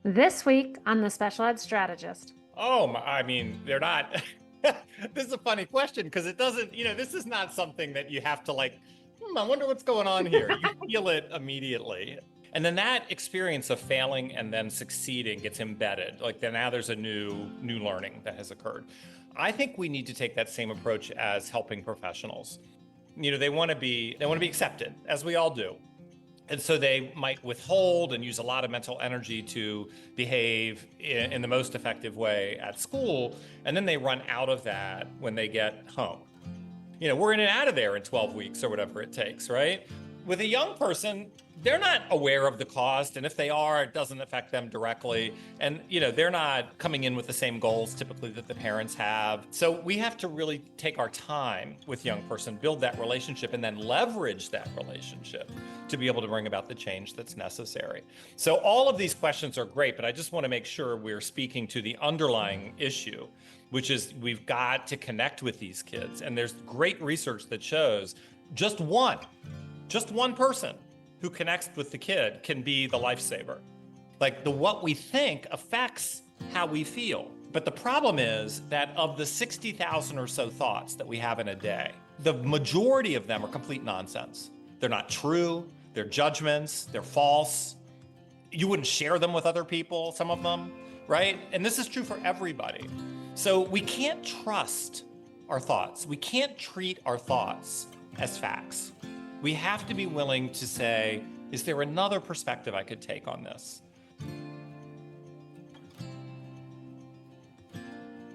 This week on The Special Ed Strategist. I mean, they're not. This is a funny question because it doesn't, this is not something that you have to I wonder what's going on here. You feel it immediately. And then that experience of failing and then succeeding gets embedded. Like then now there's a new learning that has occurred. I think we need to take that same approach as helping professionals. They want to be accepted, as we all do. And so they might withhold and use a lot of mental energy to behave in the most effective way at school. And then they run out of that when they get home. We're in and out of there in 12 weeks or whatever it takes, right? With a young person, they're not aware of the cost. And if they are, it doesn't affect them directly. And, they're not coming in with the same goals typically that the parents have. So we have to really take our time with young person, build that relationship, and then leverage that relationship to be able to bring about the change that's necessary. So all of these questions are great, but I just want to make sure we're speaking to the underlying issue, which is we've got to connect with these kids. And there's great research that shows just one person who connects with the kid can be the lifesaver. Like what we think affects how we feel. But the problem is that of the 60,000 or so thoughts that we have in a day, the majority of them are complete nonsense. They're not true, they're judgments, they're false. You wouldn't share them with other people, some of them, right? And this is true for everybody. So we can't trust our thoughts. We can't treat our thoughts as facts. We have to be willing to say, is there another perspective I could take on this?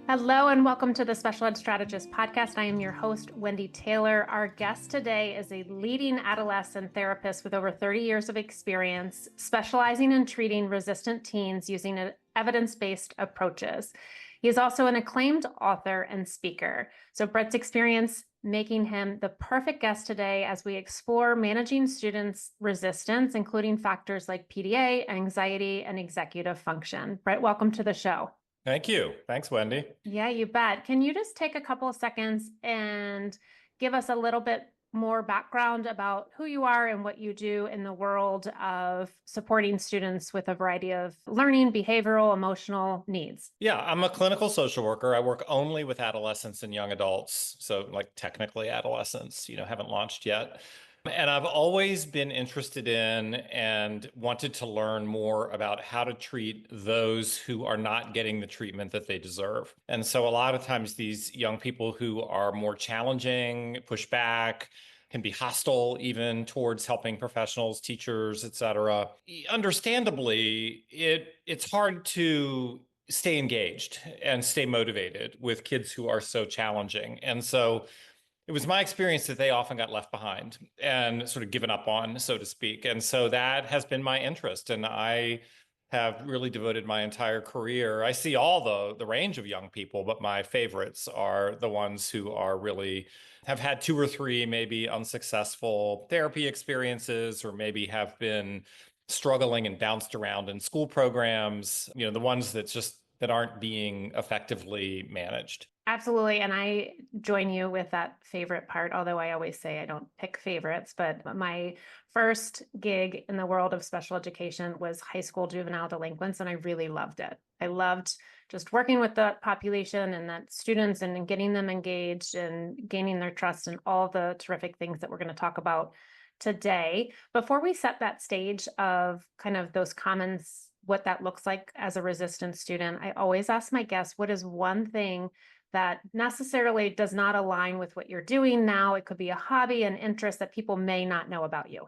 Hello and welcome to the Special Ed Strategist podcast. I am your host, Wendy Taylor. Our guest today is a leading adolescent therapist with over 30 years of experience, specializing in treating resistant teens using evidence-based approaches. He is also an acclaimed author and speaker. So Britt's experience making him the perfect guest today as we explore managing students' resistance, including factors like PDA, anxiety, and executive function. Britt, welcome to the show. Thank you. Thanks, Wendy. Yeah, you bet. Can you just take a couple of seconds and give us a little bit more background about who you are and what you do in the world of supporting students with a variety of learning, behavioral, emotional needs? Yeah, I'm a clinical social worker. I work only with adolescents and young adults. So like technically adolescents, haven't launched yet. And I've always been interested in and wanted to learn more about how to treat those who are not getting the treatment that they deserve. And so a lot of times these young people who are more challenging, push back, can be hostile even towards helping professionals, teachers, et cetera. Understandably, it's hard to stay engaged and stay motivated with kids who are so challenging. And so it was my experience that they often got left behind and sort of given up on, so to speak. And so that has been my interest. And I have really devoted my entire career. I see all the range of young people, but my favorites are the ones who are really have had two or three maybe unsuccessful therapy experiences, or maybe have been struggling and bounced around in school programs, the ones that aren't being effectively managed. Absolutely. And I join you with that favorite part, although I always say I don't pick favorites. But my first gig in the world of special education was high school juvenile delinquents, and I really loved it. I loved just working with the population and that students and getting them engaged and gaining their trust and all the terrific things that we're going to talk about today. Before we set that stage of kind of those comments, what that looks like as a resistant student, I always ask my guests, what is one thing that necessarily does not align with what you're doing now? It could be a hobby, an interest that people may not know about you.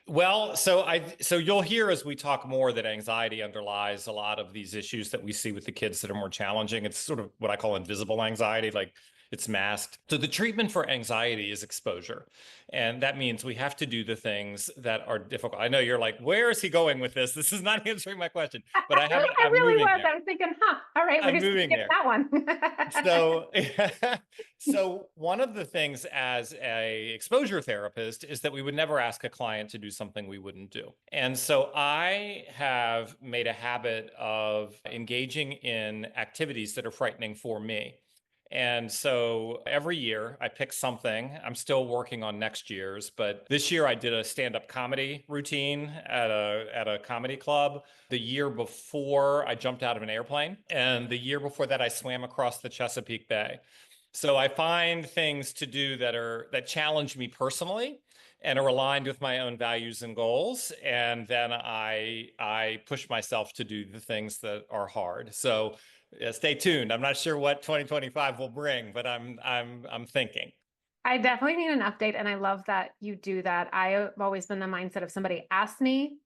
Well, so you'll hear as we talk more that anxiety underlies a lot of these issues that we see with the kids that are more challenging. It's sort of what I call invisible anxiety, like it's masked. So the treatment for anxiety is exposure. And that means we have to do the things that are difficult. I know you're like, where is he going with this? This is not answering my question, but I I'm really moving was. there. I was thinking, all right, we're I'm just going to moving skip there. that one. So, so one of the things as a exposure therapist is that we would never ask a client to do something we wouldn't do. And so I have made a habit of engaging in activities that are frightening for me. And so every year I pick something. I'm still working on next year's, but this year I did a stand-up comedy routine at a comedy club. The year before I jumped out of an airplane, and the year before that I swam across the Chesapeake Bay. So I find things to do that challenge me personally and are aligned with my own values and goals. And then I push myself to do the things that are hard. So stay tuned. I'm not sure what 2025 will bring, but I'm thinking. I definitely need an update, and I love that you do that. I've always been the mindset if somebody asks me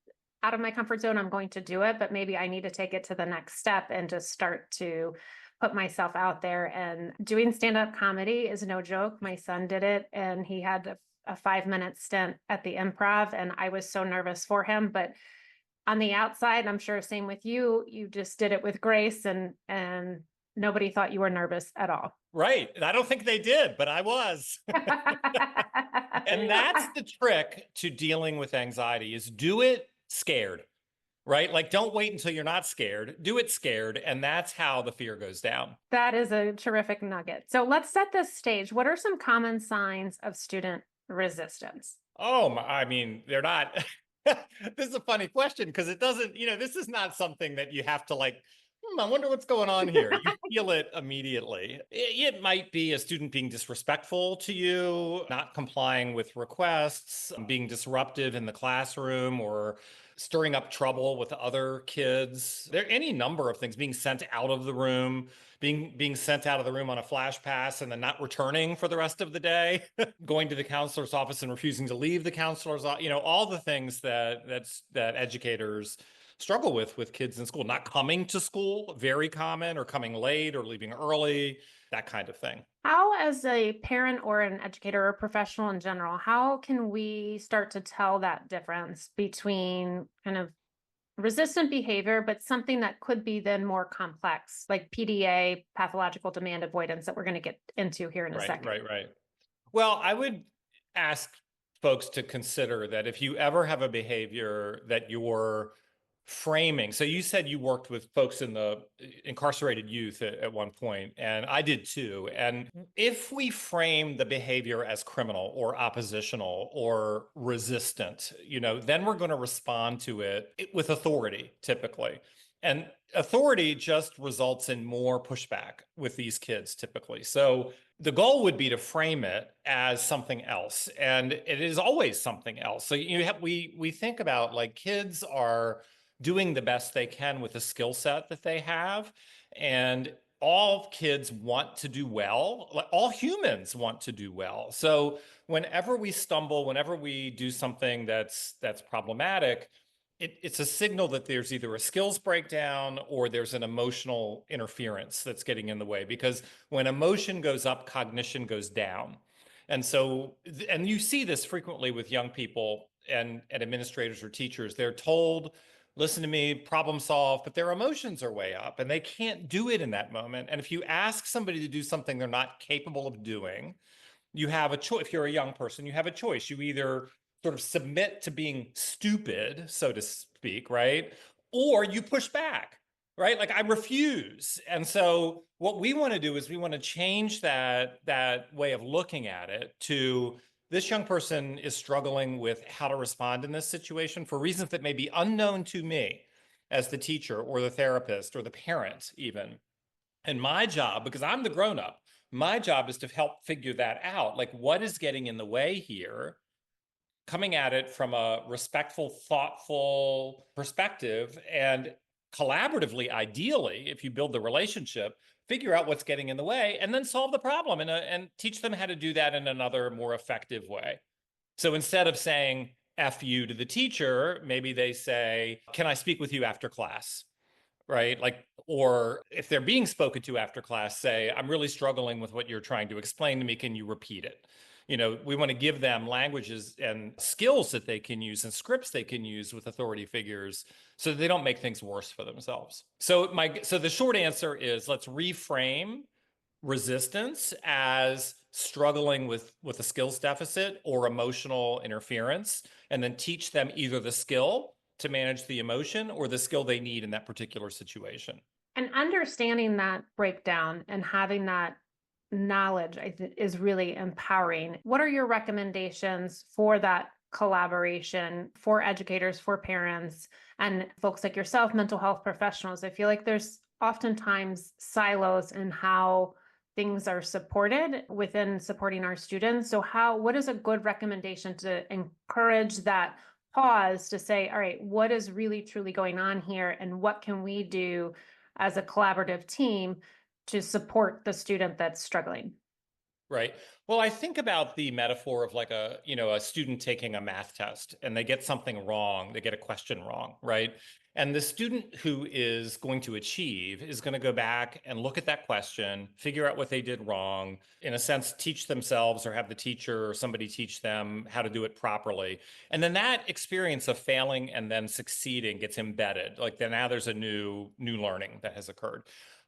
out of my comfort zone, I'm going to do it, but maybe I need to take it to the next step and just start to put myself out there. And doing stand-up comedy is no joke. My son did it, and he had a 5-minute stint at the Improv, and I was so nervous for him. But on the outside, I'm sure same with you, you just did it with grace, and nobody thought you were nervous at all. Right. And I don't think they did, but I was. And that's the trick to dealing with anxiety is do it scared, right? Like don't wait until you're not scared. Do it scared. And that's how the fear goes down. That is a terrific nugget. So let's set this stage. What are some common signs of student resistance? Oh, I mean, they're not. This is a funny question because it doesn't, this is not something that you have to like, I wonder what's going on here. You feel it immediately. It might be a student being disrespectful to you, not complying with requests, being disruptive in the classroom, or stirring up trouble with other kids. There are any number of things, being sent out of the room, being sent out of the room on a flash pass and then not returning for the rest of the day, going to the counselor's office and refusing to leave the counselor's office, all the things that educators struggle with kids in school, not coming to school, very common, or coming late or leaving early, that kind of thing. How, as a parent or an educator or professional in general, how can we start to tell that difference between kind of resistant behavior, but something that could be then more complex, like PDA, pathological demand avoidance, that we're going to get into here in a second? Right. Well, I would ask folks to consider that if you ever have a behavior that you're framing. So you said you worked with folks in the incarcerated youth at one point, and I did too. And if we frame the behavior as criminal or oppositional or resistant, then we're going to respond to it with authority, typically. And authority just results in more pushback with these kids typically. So the goal would be to frame it as something else. And it is always something else. So we think about like kids are doing the best they can with the skill set that they have. And all kids want to do well. Like all humans want to do well. So whenever we stumble, whenever we do something that's problematic, it's a signal that there's either a skills breakdown or there's an emotional interference that's getting in the way. Because when emotion goes up, cognition goes down. And so, and you see this frequently with young people and administrators or teachers. They're told, listen to me, problem solve, but their emotions are way up and they can't do it in that moment. And if you ask somebody to do something they're not capable of doing, you have a choice. If you're a young person, you have a choice. You either sort of submit to being stupid, so to speak, right? Or you push back, right? Like I refuse. And so what we want to do is we want to change that way of looking at it to this young person is struggling with how to respond in this situation for reasons that may be unknown to me as the teacher or the therapist or the parent even. And my job, because I'm the grown-up, my job is to help figure that out. Like what is getting in the way here? Coming at it from a respectful, thoughtful perspective and collaboratively, ideally, if you build the relationship, figure out what's getting in the way and then solve the problem and teach them how to do that in another more effective way. So instead of saying F you to the teacher, maybe they say, can I speak with you after class? Right? Like, or if they're being spoken to after class, say, I'm really struggling with what you're trying to explain to me. Can you repeat it? We want to give them languages and skills that they can use and scripts they can use with authority figures so that they don't make things worse for themselves. So the short answer is let's reframe resistance as struggling with a skills deficit or emotional interference, and then teach them either the skill to manage the emotion or the skill they need in that particular situation. And understanding that breakdown and having that knowledge, I think, is really empowering. What are your recommendations for that collaboration for educators, for parents, and folks like yourself, mental health professionals? I feel like there's oftentimes silos in how things are supported within supporting our students. So what is a good recommendation to encourage that pause to say, all right, what is really truly going on here, and what can we do as a collaborative team to support the student that's struggling? Right. Well, I think about the metaphor of like a student taking a math test and they get something wrong, they get a question wrong, right? And the student who is going to achieve is going to go back and look at that question, figure out what they did wrong, in a sense, teach themselves or have the teacher or somebody teach them how to do it properly. And then that experience of failing and then succeeding gets embedded. Like then now there's a new learning that has occurred.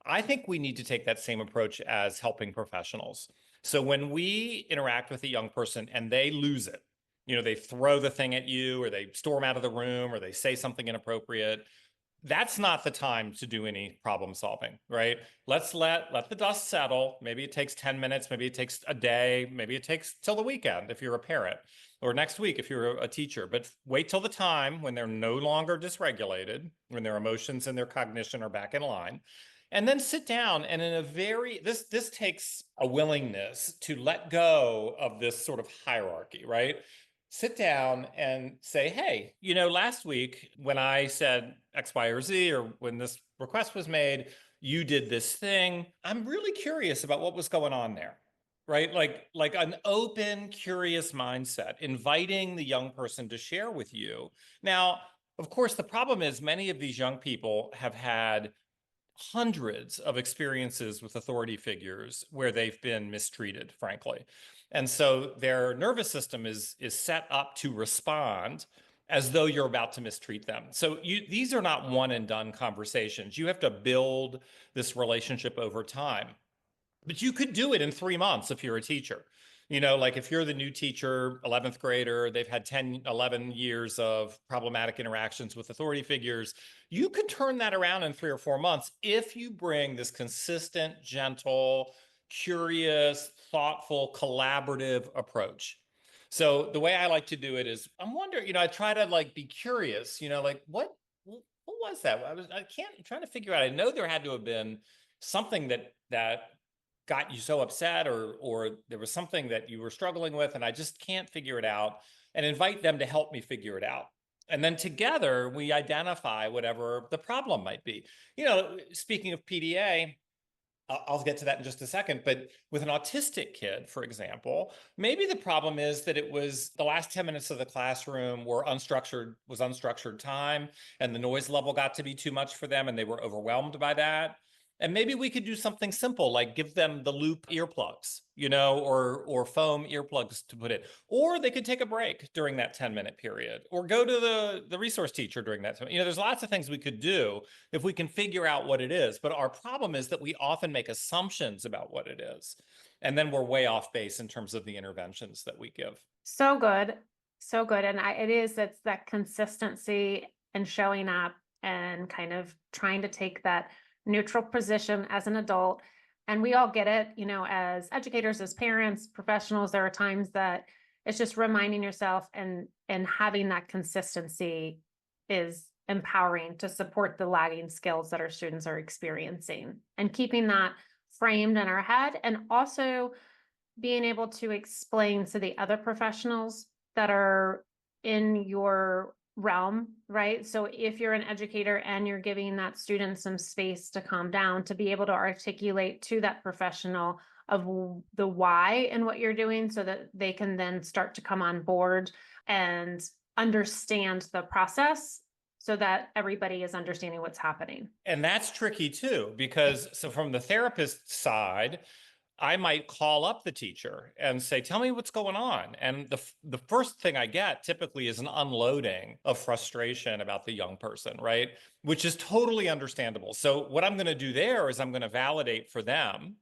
I think we need to take that same approach as helping professionals. So when we interact with a young person and they lose it, they throw the thing at you or they storm out of the room or they say something inappropriate, that's not the time to do any problem solving, right? Let's let the dust settle. Maybe it takes 10 minutes, maybe it takes a day, maybe it takes till the weekend if you're a parent, or next week if you're a teacher. But wait till the time when they're no longer dysregulated, when their emotions and their cognition are back in line. And then sit down and in a very this takes a willingness to let go of this sort of hierarchy, right? Sit down and say, hey, last week when I said X, Y, or Z, or when this request was made, you did this thing. I'm really curious about what was going on there, right? Like an open, curious mindset, inviting the young person to share with you. Now, of course, the problem is many of these young people have had hundreds of experiences with authority figures where they've been mistreated, frankly. And so their nervous system is set up to respond as though you're about to mistreat them. So these are not one and done conversations. You have to build this relationship over time. But you could do it in 3 months if you're a teacher. Like if you're the new teacher, 11th grader, they've had 10, 11 years of problematic interactions with authority figures. You could turn that around in 3 or 4 months if you bring this consistent, gentle, curious, thoughtful, collaborative approach. So the way I like to do it is I'm wondering, I try to like be curious, like what was that? I'm trying to figure out. I know there had to have been something that got you so upset or there was something that you were struggling with and I just can't figure it out, and invite them to help me figure it out. And then together we identify whatever the problem might be. Speaking of PDA, I'll get to that in just a second, but with an autistic kid, for example, maybe the problem is that it was the last 10 minutes of the classroom was unstructured time, and the noise level got to be too much for them and they were overwhelmed by that. And maybe we could do something simple like give them the loop earplugs, or foam earplugs to put in. Or they could take a break during that 10-minute period, or go to the resource teacher during that time. There's lots of things we could do if we can figure out what it is. But our problem is that we often make assumptions about what it is. And then we're way off base in terms of the interventions that we give. So good. So good. And it's that consistency and showing up and kind of trying to take that neutral position as an adult. And we all get it, as educators, as parents, professionals, there are times that it's just reminding yourself and having that consistency is empowering to support the lagging skills that our students are experiencing, and keeping that framed in our head, and also being able to explain to the other professionals that are in your realm, right? So if you're an educator and you're giving that student some space to calm down, to be able to articulate to that professional of the why and what you're doing, so that they can then start to come on board and understand the process, so that everybody is understanding what's happening. And that's tricky too, because so from the therapist side, I might call up the teacher and say, tell me what's going on. And the first thing I get typically is an unloading of frustration about the young person, right? Which is totally understandable. So what I'm going to do there is I'm going to validate for them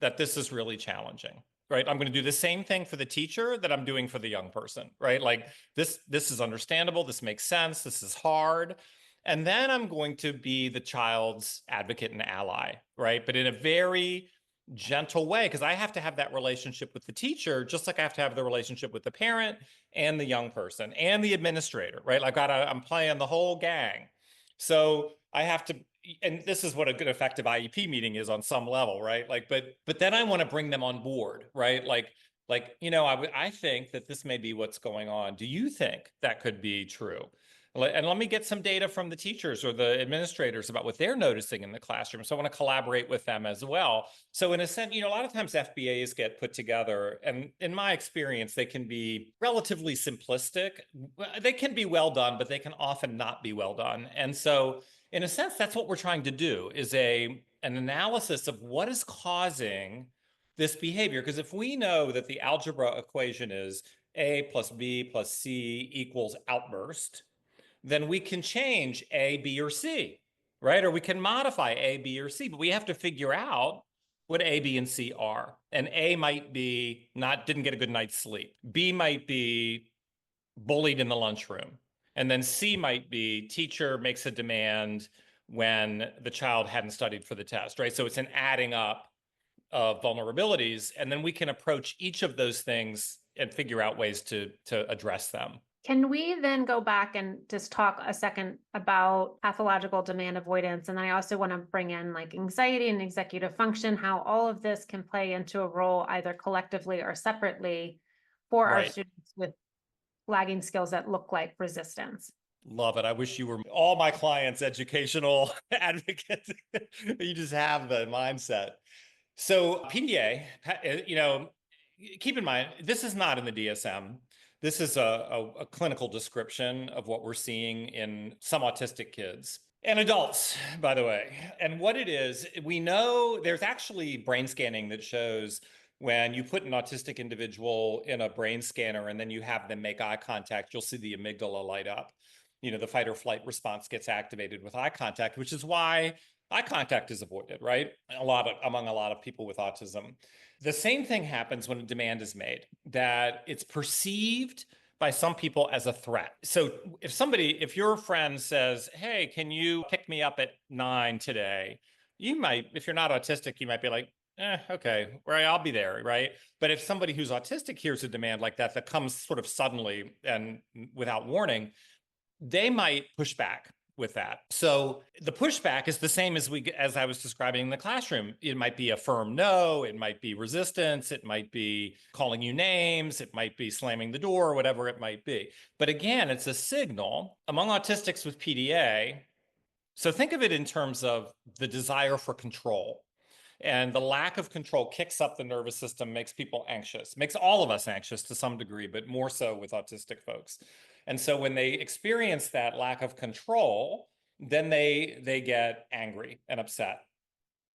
that this is really challenging, right? I'm going to do the same thing for the teacher that I'm doing for the young person, right? Like this is understandable. This makes sense. This is hard. And then I'm going to be the child's advocate and ally, right? But in a very gentle way, because I have to have that relationship with the teacher, just like I have to have the relationship with the parent and the young person and the administrator, right? I'm playing the whole gang. So I have to, and this is what a good effective IEP meeting is on some level, right? But then I want to bring them on board, right? I think that this may be what's going on. Do you think that could be true? And let me get some data from the teachers or the administrators about what they're noticing in the classroom. So I want to collaborate with them as well. So in a sense, a lot of times FBAs get put together, and in my experience, they can be relatively simplistic. They can be well done, but they can often not be well done. And so in a sense, that's what we're trying to do, is an analysis of what is causing this behavior. Because if we know that the algebra equation is A plus B plus C equals outburst, then we can change A, B, or C, right? Or we can modify A, B, or C, but we have to figure out what A, B, and C are. And A might be didn't get a good night's sleep. B might be bullied in the lunchroom. And then C might be teacher makes a demand when the child hadn't studied for the test, right? So it's an adding up of vulnerabilities. And then we can approach each of those things and figure out ways to address them. Can we then go back and just talk a second about pathological demand avoidance? And then I also want to bring in like anxiety and executive function, how all of this can play into a role either collectively or separately for our Right. students with lagging skills that look like resistance. Love it. I wish you were all my clients' educational advocates. You just have the mindset. So PDA, keep in mind, this is not in the DSM. This is a clinical description of what we're seeing in some autistic kids and adults, by the way. And what it is, we know there's actually brain scanning that shows when you put an autistic individual in a brain scanner and then you have them make eye contact, you'll see the amygdala light up. The fight or flight response gets activated with eye contact, which is why eye contact is avoided, right? Among a lot of people with autism. The same thing happens when a demand is made, that it's perceived by some people as a threat. So if your friend says, hey, can you pick me up at 9 today? You might, if you're not autistic, you might be like, okay, right, I'll be there, right? But if somebody who's autistic hears a demand like that comes sort of suddenly and without warning, they might push back with that. So the pushback is the same as I was describing in the classroom. It might be a firm no, it might be resistance, it might be calling you names, it might be slamming the door, whatever it might be. But again, it's a signal among autistics with PDA. So think of it in terms of the desire for control. And the lack of control kicks up the nervous system, makes people anxious, makes all of us anxious to some degree, but more so with autistic folks. And so when they experience that lack of control, then they get angry and upset.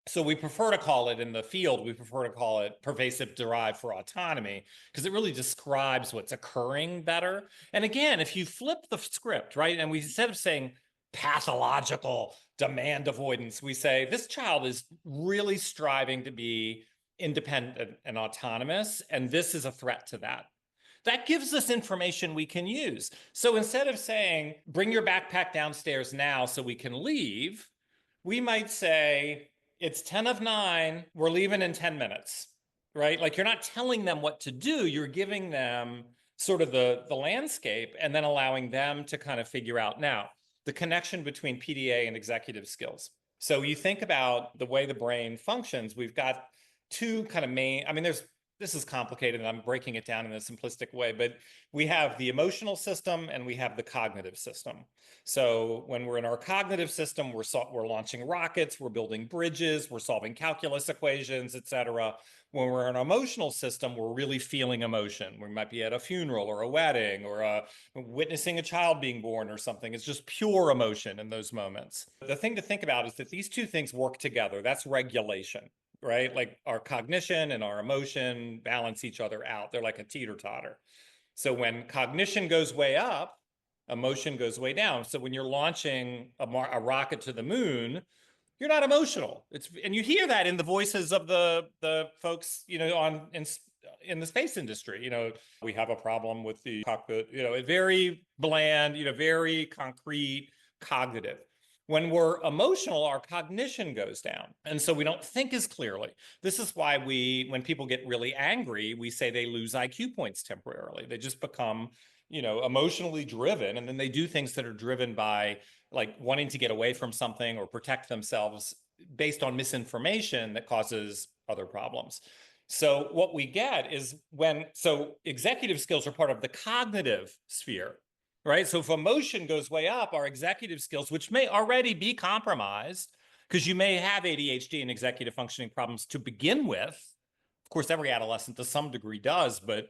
So we prefer to call it, in the field, we prefer to call it pervasive drive for autonomy, because it really describes what's occurring better. And again, if you flip the script, right, and we, instead of saying pathological demand avoidance, we say this child is really striving to be independent and autonomous, and this is a threat to that. That gives us information we can use. So instead of saying, bring your backpack downstairs now so we can leave, we might say, it's 10 of 9, we're leaving in 10 minutes, right? Like, you're not telling them what to do, you're giving them sort of the landscape and then allowing them to kind of figure out now the connection between PDA and executive skills. So you think about the way the brain functions, we've got two kind of main, this is complicated and I'm breaking it down in a simplistic way, but we have the emotional system and we have the cognitive system. So when we're in our cognitive system, we're launching rockets, we're building bridges, we're solving calculus equations, et cetera. When we're in our emotional system, we're really feeling emotion. We might be at a funeral or a wedding or witnessing a child being born or something. It's just pure emotion in those moments. The thing to think about is that these two things work together. That's regulation, right? Like, our cognition and our emotion balance each other out. They're like a teeter-totter. So when cognition goes way up, emotion goes way down. So when you're launching a rocket to the moon, you're not emotional. And you hear that in the voices of the folks, in the space industry. We have a problem with the cockpit, very bland, very concrete, cognitive. When we're emotional, our cognition goes down. And so we don't think as clearly. This is why when people get really angry, we say they lose IQ points temporarily. They just become, emotionally driven. And then they do things that are driven by like wanting to get away from something or protect themselves based on misinformation that causes other problems. So what we get is so executive skills are part of the cognitive sphere, right? So if emotion goes way up, our executive skills, which may already be compromised, because you may have ADHD and executive functioning problems to begin with. Of course, every adolescent to some degree does, but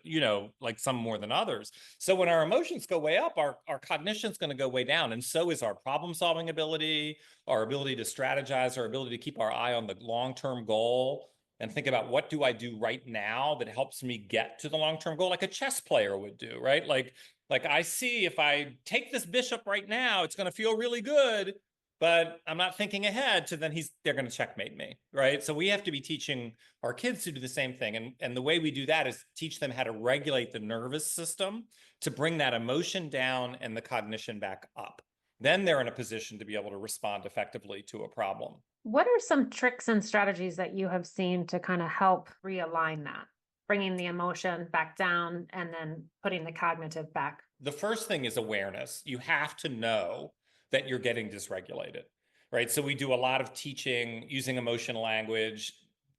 like some more than others. So when our emotions go way up, our cognition is going to go way down. And so is our problem solving ability, our ability to strategize, our ability to keep our eye on the long-term goal and think about what do I do right now that helps me get to the long-term goal, like a chess player would do, right? Like I see if I take this bishop right now, it's going to feel really good, but I'm not thinking ahead to then they're going to checkmate me, right? So we have to be teaching our kids to do the same thing. And the way we do that is teach them how to regulate the nervous system to bring that emotion down and the cognition back up. Then they're in a position to be able to respond effectively to a problem. What are some tricks and strategies that you have seen to kind of help realign that, bringing the emotion back down and then putting the cognitive back? The first thing is awareness. You have to know that you're getting dysregulated, right? So we do a lot of teaching using emotional language,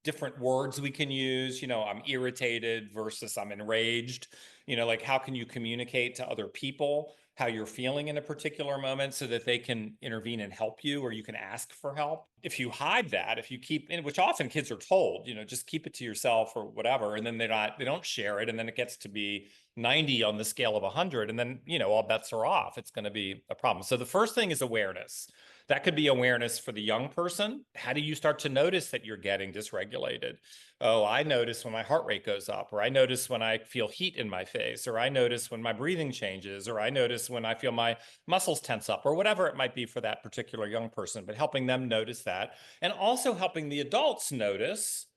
different words we can use. I'm irritated versus I'm enraged. Like how can you communicate to other people how you're feeling in a particular moment so that they can intervene and help you, or you can ask for help. If you hide that, if you keep, which often kids are told, just keep it to yourself or whatever, and then they don't share it, and then it gets to be 90 on the scale of 100, and then all bets are off. It's going to be a problem. So the first thing is awareness. That could be awareness for the young person. How do you start to notice that you're getting dysregulated? Oh, I notice when my heart rate goes up, or I notice when I feel heat in my face, or I notice when my breathing changes, or I notice when I feel my muscles tense up, or whatever it might be for that particular young person, but helping them notice that, and also helping the adults notice,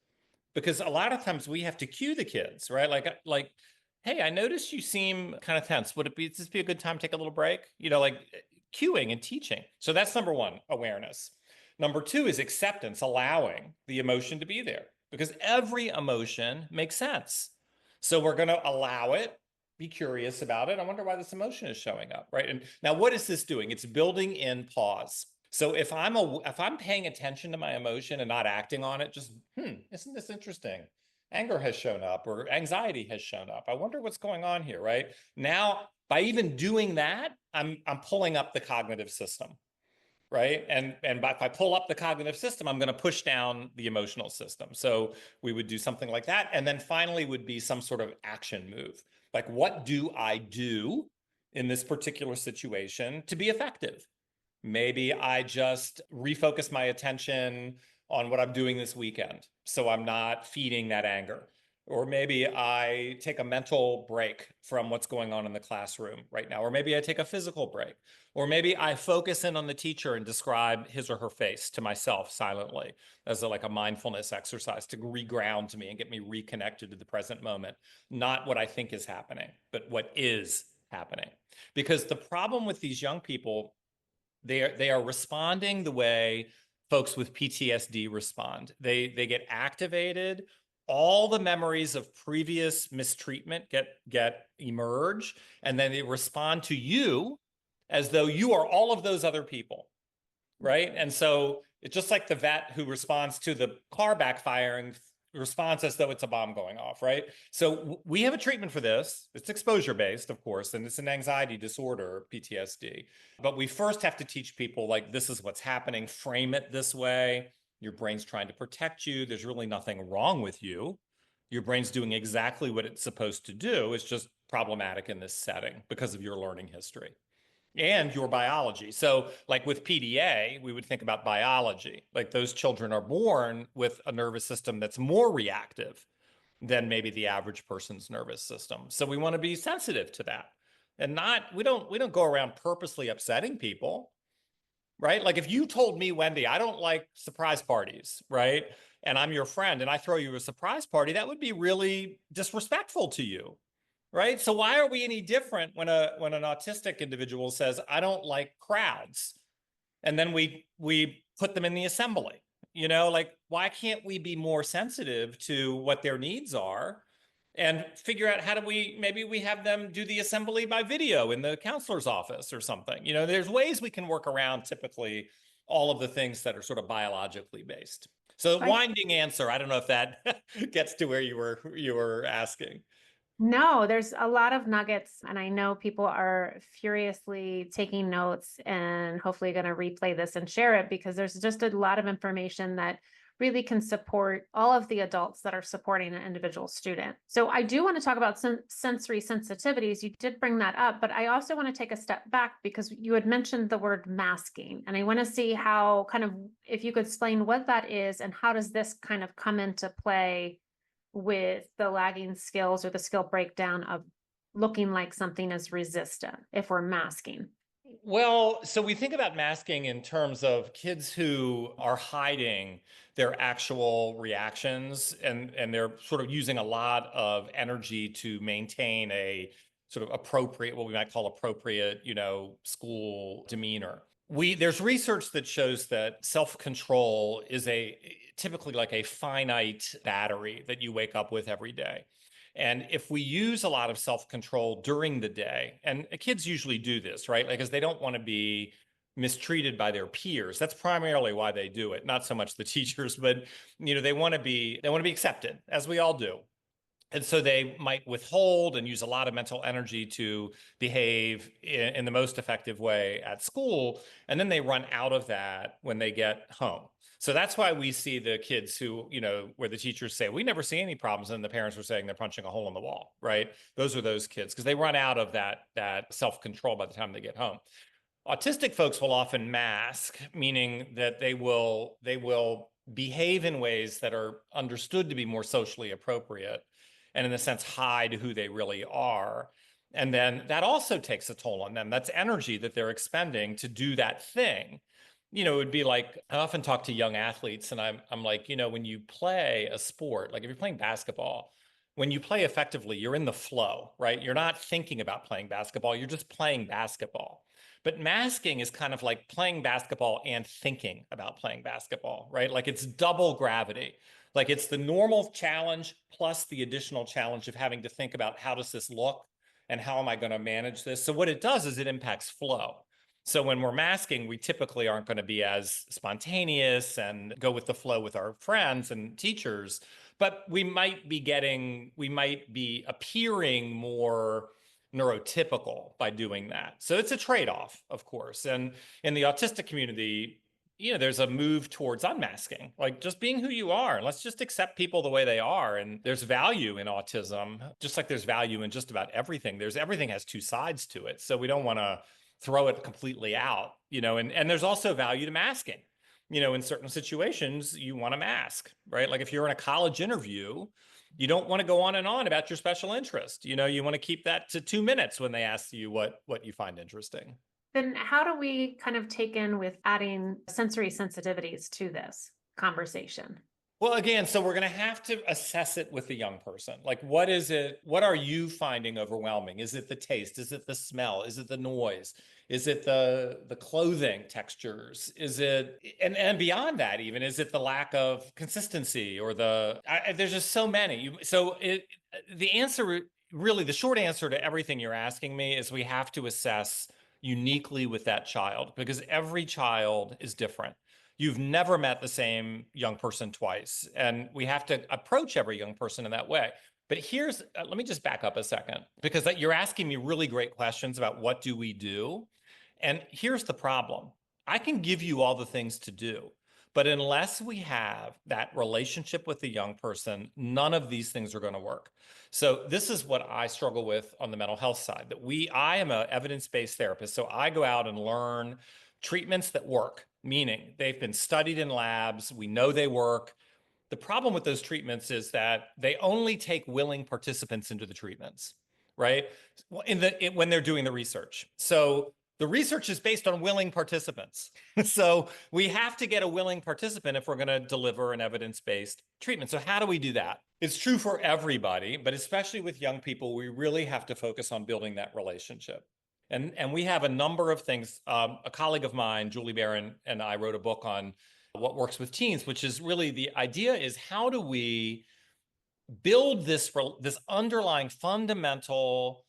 because a lot of times we have to cue the kids, right? Like, hey, I noticed you seem kind of tense. Would this be a good time to take a little break? Like cueing and teaching. So that's number one, awareness. Number two is acceptance, allowing the emotion to be there, because every emotion makes sense. So we're going to allow it, be curious about it. I wonder why this emotion is showing up, right? And now what is this doing? It's building in pause. So if I'm paying attention to my emotion and not acting on it, just, isn't this interesting? Anger has shown up or anxiety has shown up. I wonder what's going on here, right? Now, by even doing that, I'm pulling up the cognitive system, right? And if I pull up the cognitive system, I'm going to push down the emotional system. So we would do something like that. And then finally would be some sort of action move. Like, what do I do in this particular situation to be effective? Maybe I just refocus my attention on what I'm doing this weekend, so I'm not feeding that anger. Or maybe I take a mental break from what's going on in the classroom right now. Or maybe I take a physical break. Or maybe I focus in on the teacher and describe his or her face to myself silently as like a mindfulness exercise to reground me and get me reconnected to the present moment. Not what I think is happening, but what is happening. Because the problem with these young people, they are responding the way folks with PTSD respond. They get activated. All the memories of previous mistreatment get emerge, and then they respond to you as though you are all of those other people, right? And so it's just like the vet who responds to the car backfiring response as though it's a bomb going off, right? So we have a treatment for this. It's exposure based, of course, and it's an anxiety disorder, PTSD. But we first have to teach people, like, this is what's happening, frame it this way. Your brain's trying to protect you. There's really nothing wrong with you. Your brain's doing exactly what it's supposed to do. It's just problematic in this setting because of your learning history and your biology. So like with PDA, we would think about biology. Like those children are born with a nervous system that's more reactive than maybe the average person's nervous system. So we want to be sensitive to that. And we don't go around purposely upsetting people, right? Like if you told me, Wendy, I don't like surprise parties, right? And I'm your friend and I throw you a surprise party, that would be really disrespectful to you. Right. So why are we any different when an autistic individual says, I don't like crowds? and then we put them in the assembly. Like, why can't we be more sensitive to what their needs are and figure out how do maybe we have them do the assembly by video in the counselor's office or something. There's ways we can work around typically all of the things that are sort of biologically based. So I winding answer, I don't know if that gets to where you were asking. No, there's a lot of nuggets, and I know people are furiously taking notes and hopefully going to replay this and share it because there's just a lot of information that really can support all of the adults that are supporting an individual student. So I do want to talk about sensory sensitivities. You did bring that up, but I also want to take a step back because you had mentioned the word masking, and I want to see how kind of if you could explain what that is and how does this kind of come into play with the lagging skills or the skill breakdown of looking like something is resistant if we're masking. Well, so we think about masking in terms of kids who are hiding their actual reactions and they're sort of using a lot of energy to maintain a sort of appropriate, what we might call appropriate, school demeanor. There's research that shows that self-control is typically like a finite battery that you wake up with every day. And if we use a lot of self-control during the day, and kids usually do this, right? Like, because they don't want to be mistreated by their peers. That's primarily why they do it, not so much the teachers, but they want to be accepted, as we all do. And so they might withhold and use a lot of mental energy to behave in the most effective way at school. And then they run out of that when they get home. So that's why we see the kids who, where the teachers say, we never see any problems. And the parents are saying they're punching a hole in the wall, right? Those are those kids because they run out of that self-control by the time they get home. Autistic folks will often mask, meaning that they will behave in ways that are understood to be more socially appropriate and in a sense hide who they really are. And then that also takes a toll on them. That's energy that they're expending to do that thing. It would be like I often talk to young athletes and I'm like, when you play a sport, like if you're playing basketball, when you play effectively, you're in the flow, right? You're not thinking about playing basketball, you're just playing basketball. But masking is kind of like playing basketball and thinking about playing basketball, right? Like it's double gravity. Like it's the normal challenge plus the additional challenge of having to think about how does this look and how am I going to manage this? So what it does is it impacts flow. So when we're masking, we typically aren't going to be as spontaneous and go with the flow with our friends and teachers, but we might be appearing more neurotypical by doing that. So it's a trade-off, of course. And in the autistic community, there's a move towards unmasking, like just being who you are. Let's just accept people the way they are. And there's value in autism, just like there's value in just about everything. Everything has two sides to it. So we don't want to throw it completely out, and there's also value to masking. In certain situations, you want to mask, right? Like if you're in a college interview, you don't want to go on and on about your special interest. You want to keep that to 2 minutes when they ask you what you find interesting. Then how do we kind of take in with adding sensory sensitivities to this conversation? Well, again, so we're going to have to assess it with the young person. Like, what is it? What are you finding overwhelming? Is it the taste? Is it the smell? Is it the noise? Is it the clothing textures? Is it and beyond that even? Is it the lack of consistency or there's just so many. The answer really the short answer to everything you're asking me is we have to assess uniquely with that child because every child is different. You've never met the same young person twice. And we have to approach every young person in that way. But let me just back up a second because you're asking me really great questions about what do we do. And here's the problem. I can give you all the things to do, but unless we have that relationship with the young person, none of these things are going to work. So this is what I struggle with on the mental health side, I am an evidence-based therapist. So I go out and learn treatments that work, meaning they've been studied in labs. We know they work. The problem with those treatments is that they only take willing participants into the treatments, right? When they're doing the research. So the research is based on willing participants. So we have to get a willing participant if we're going to deliver an evidence-based treatment. So how do we do that? It's true for everybody, but especially with young people, we really have to focus on building that relationship. And we have a number of things. A colleague of mine, Julie Barron, and I wrote a book on what works with teens, which is really the idea is how do we build this underlying fundamental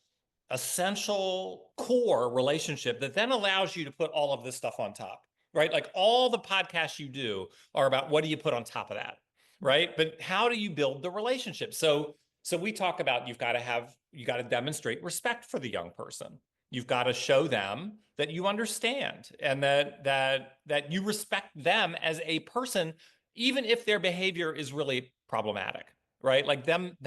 essential core relationship that then allows you to put all of this stuff on top, right? Like all the podcasts you do are about what do you put on top of that, right? But how do you build the relationship? So we talk about you got to demonstrate respect for the young person. You've got to show them that you understand and that you respect them as a person, even if their behavior is really problematic, right? Like them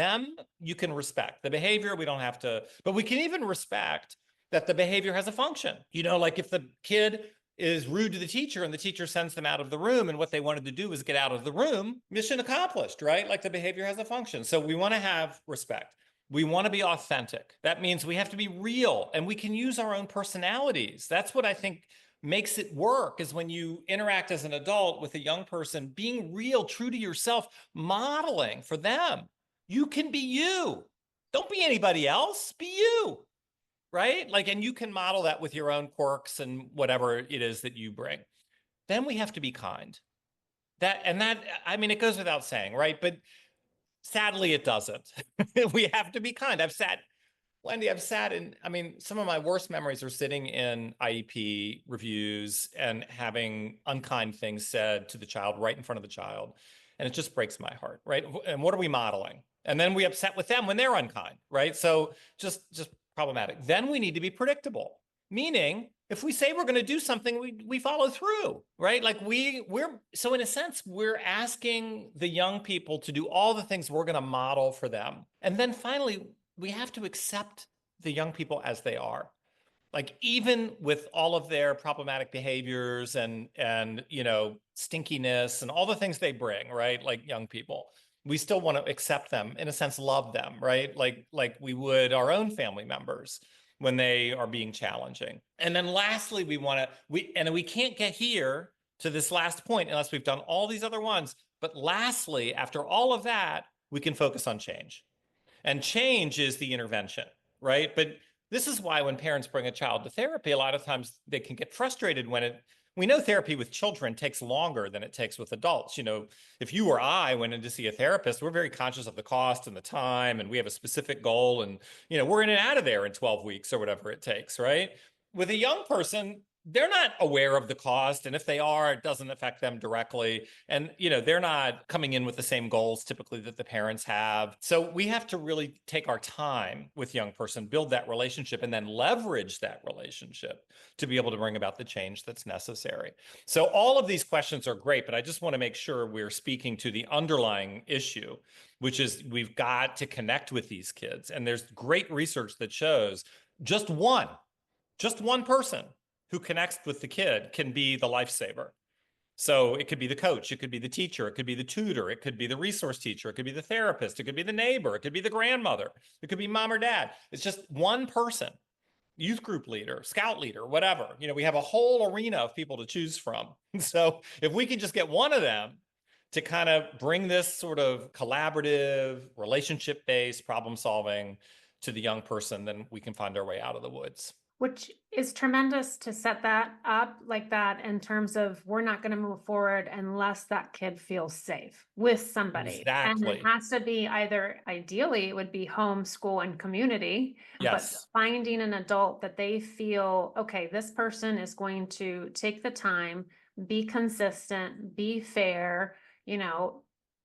you can respect. The behavior we don't have to, but we can even respect that the behavior has a function. Like if the kid is rude to the teacher and the teacher sends them out of the room and what they wanted to do is get out of the room, mission accomplished, right? Like the behavior has a function. So we want to have respect. We want to be authentic. That means we have to be real and we can use our own personalities. That's what I think makes it work is when you interact as an adult with a young person, being real, true to yourself, modeling for them. You can be you. Don't be anybody else. Be you, right? Like, and you can model that with your own quirks and whatever it is that you bring. Then we have to be kind. I mean, it goes without saying, right? But sadly, it doesn't. We have to be kind. Wendy, I've sat in, I mean, some of my worst memories are sitting in IEP reviews and having unkind things said to the child right in front of the child. And it just breaks my heart, right? And what are we modeling? And then we upset with them when they're unkind, right? So just problematic. Then we need to be predictable, meaning if we say we're going to do something, we follow through, right? Like we're so in a sense, we're asking the young people to do all the things we're going to model for them. And then finally, we have to accept the young people as they are. Like even with all of their problematic behaviors and stinkiness and all the things they bring, right? Like young people, we still want to accept them, in a sense, love them, right? Like we would our own family members when they are being challenging. And then lastly, we can't get here to this last point unless we've done all these other ones. But lastly, after all of that, we can focus on change. And change is the intervention, right? But this is why when parents bring a child to therapy, a lot of times they can get frustrated we know therapy with children takes longer than it takes with adults. If you or I went in to see a therapist, we're very conscious of the cost and the time, and we have a specific goal, and we're in and out of there in 12 weeks or whatever it takes, right? With a young person, they're not aware of the cost, and if they are, it doesn't affect them directly, and they're not coming in with the same goals typically that the parents have. So we have to really take our time with young person, build that relationship, and then leverage that relationship to be able to bring about the change that's necessary. So all of these questions are great, but I just want to make sure we're speaking to the underlying issue, which is we've got to connect with these kids. And there's great research that shows just one person who connects with the kid can be the lifesaver. So it could be the coach, it could be the teacher, it could be the tutor, it could be the resource teacher, it could be the therapist, it could be the neighbor, it could be the grandmother, it could be mom or dad. It's just one person, youth group leader, scout leader, whatever. We have a whole arena of people to choose from. So if we can just get one of them to kind of bring this sort of collaborative, relationship-based problem solving to the young person, then we can find our way out of the woods. Which is tremendous to set that up like that in terms of we're not going to move forward unless that kid feels safe with somebody. Exactly. And it has to be either, ideally, it would be home, school, and community. Yes. But finding an adult that they feel, okay, this person is going to take the time, be consistent, be fair,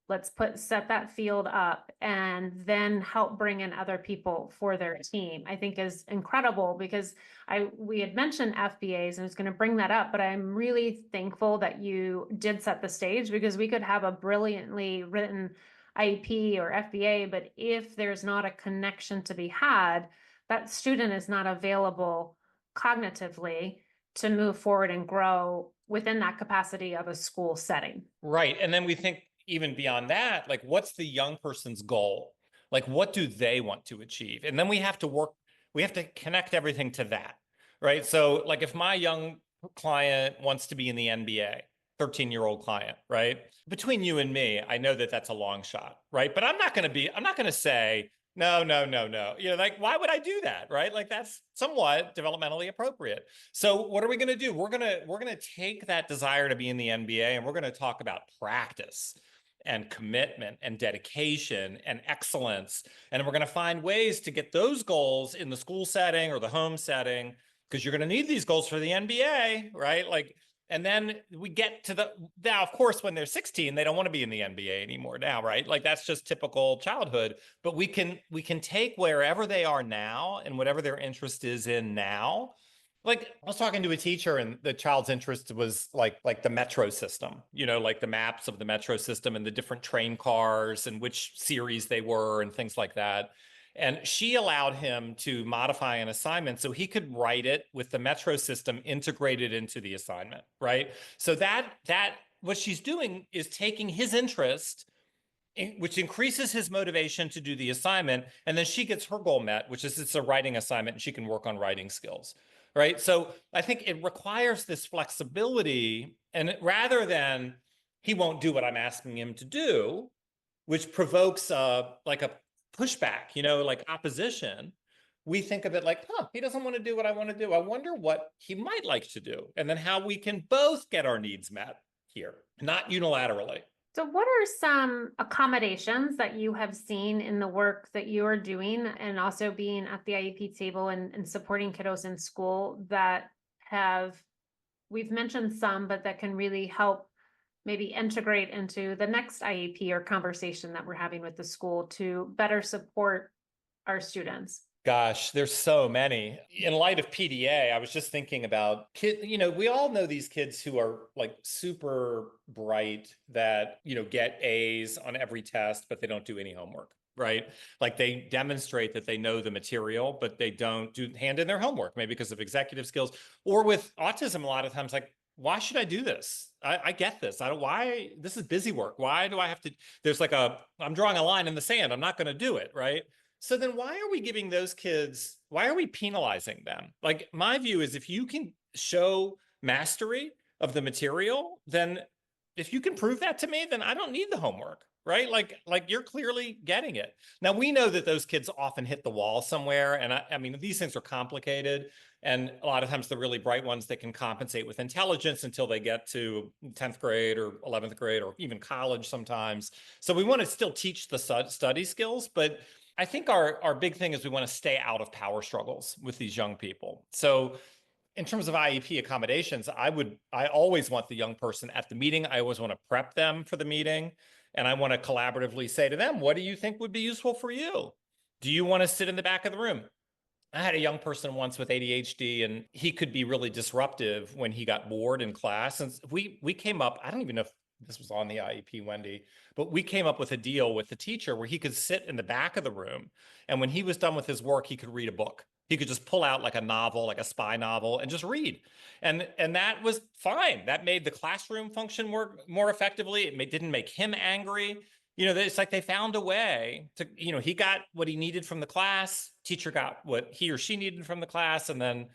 let's set that field up and then help bring in other people for their team, I think is incredible, because we had mentioned FBAs and I was going to bring that up, but I'm really thankful that you did set the stage, because we could have a brilliantly written IEP or FBA, but if there's not a connection to be had, that student is not available cognitively to move forward and grow within that capacity of a school setting. Right. And then we think even beyond that, like what's the young person's goal? Like what do they want to achieve? And then we have to connect everything to that, right? So like if my young client wants to be in the NBA, 13-year-old client, right? Between you and me, I know that that's a long shot, right? But I'm not going to say, No, no, no, no. Like, why would I do that? Right? Like, that's somewhat developmentally appropriate. So what are we going to do? We're going to take that desire to be in the NBA and we're going to talk about practice and commitment and dedication and excellence. And we're going to find ways to get those goals in the school setting or the home setting, because you're going to need these goals for the NBA, right? Like, and then we get to now, of course, when they're 16, they don't want to be in the NBA anymore now, right? Like, that's just typical childhood. But we can take wherever they are now and whatever their interest is in now. Like, I was talking to a teacher and the child's interest was like the metro system, like the maps of the metro system and the different train cars and which series they were and things like that. And she allowed him to modify an assignment so he could write it with the metro system integrated into the assignment, right? So that what she's doing is taking his interest, which increases his motivation to do the assignment, and then she gets her goal met, which is it's a writing assignment and she can work on writing skills, right? So I think it requires this flexibility, and rather than he won't do what I'm asking him to do, which provokes like a pushback, like opposition, we think of it like, he doesn't want to do what I want to do. I wonder what he might like to do. And then how we can both get our needs met here, not unilaterally. So, what are some accommodations that you have seen in the work that you are doing and also being at the IEP table and supporting kiddos in school that we've mentioned some, but that can really help maybe integrate into the next IEP or conversation that we're having with the school to better support our students? Gosh, there's so many. In light of PDA, I was just thinking about we all know these kids who are like super bright that, get A's on every test, but they don't do any homework, right? Like, they demonstrate that they know the material, but they don't hand in their homework, maybe because of executive skills. Or with autism, a lot of times, like, why should I do this? I get this. Why? This is busy work. Why do I have to? There's like I'm drawing a line in the sand. I'm not going to do it, right? So then why are we giving those kids, why are we penalizing them? Like, my view is if you can show mastery of the material, then if you can prove that to me, then I don't need the homework, right? Like you're clearly getting it. Now, we know that those kids often hit the wall somewhere. And I mean, these things are complicated. And a lot of times the really bright ones, they can compensate with intelligence until they get to 10th grade or 11th grade or even college sometimes. So we want to still teach the study skills, but I think our big thing is we want to stay out of power struggles with these young people. So in terms of IEP accommodations, I always want the young person at the meeting. I always want to prep them for the meeting. And I want to collaboratively say to them, what do you think would be useful for you? Do you want to sit in the back of the room? I had a young person once with ADHD, and he could be really disruptive when he got bored in class. And we came up, I don't even know if this was on the IEP, Wendy, but we came up with a deal with the teacher where he could sit in the back of the room. And when he was done with his work, he could read a book. He could just pull out like a novel, like a spy novel, and just read. And that was fine. That made the classroom function more effectively. It didn't make him angry. It's like they found a way to, he got what he needed from the class, teacher got what he or she needed from the class, and then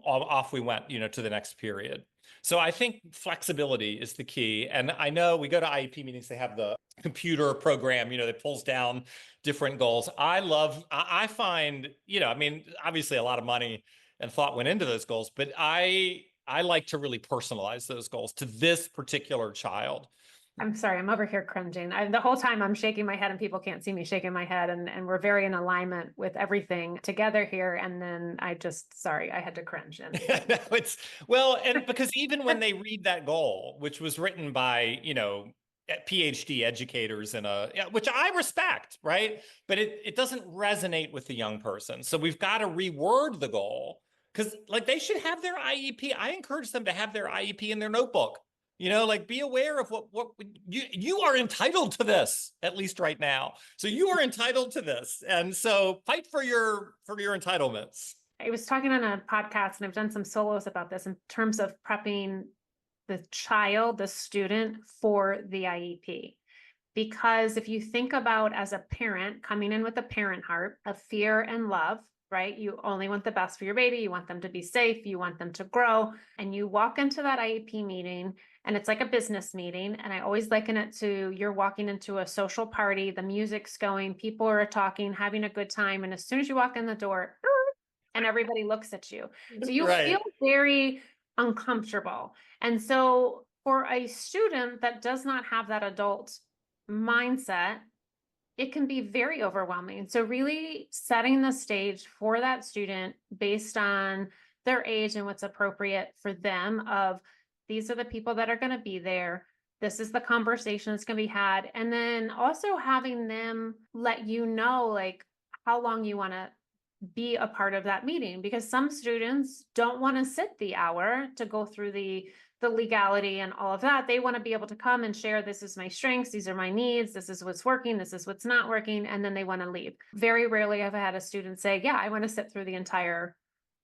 off we went, to the next period. So I think flexibility is the key. And I know we go to IEP meetings, they have the computer program, that pulls down different goals. I find, I mean, obviously a lot of money and thought went into those goals, but I like to really personalize those goals to this particular child. I'm sorry, I'm over here cringing. The whole time I'm shaking my head and people can't see me shaking my head, and we're very in alignment with everything together here. And then sorry, I had to cringe. And and because even when they read that goal, which was written by, PhD educators which I respect, right? But it doesn't resonate with the young person. So we've got to reword the goal, because like they should have their IEP. I encourage them to have their IEP in their notebook. Like, be aware of what you are entitled to this, at least right now. So you are entitled to this. And so fight for your entitlements. I was talking on a podcast, and I've done some solos about this in terms of prepping the child, the student, for the IEP. Because if you think about, as a parent coming in with a parent heart of fear and love, right? You only want the best for your baby. You want them to be safe. You want them to grow. And you walk into that IEP meeting and it's like a business meeting. And I always liken it to you're walking into a social party, the music's going, people are talking, having a good time. And as soon as you walk in the door, and everybody looks at you. So you feel Right. very uncomfortable. And so for a student that does not have that adult mindset, it can be very overwhelming. So really setting the stage for that student based on their age and what's appropriate for them of these are the people that are going to be there. This is the conversation that's going to be had. And then also having them let you know like how long you want to be a part of that meeting, because some students don't want to sit the hour to go through the legality and all of that. They want to be able to come and share, this is my strengths, these are my needs, this is what's working, this is what's not working, and then they want to leave. Very rarely have I had a student say, yeah, I want to sit through the entire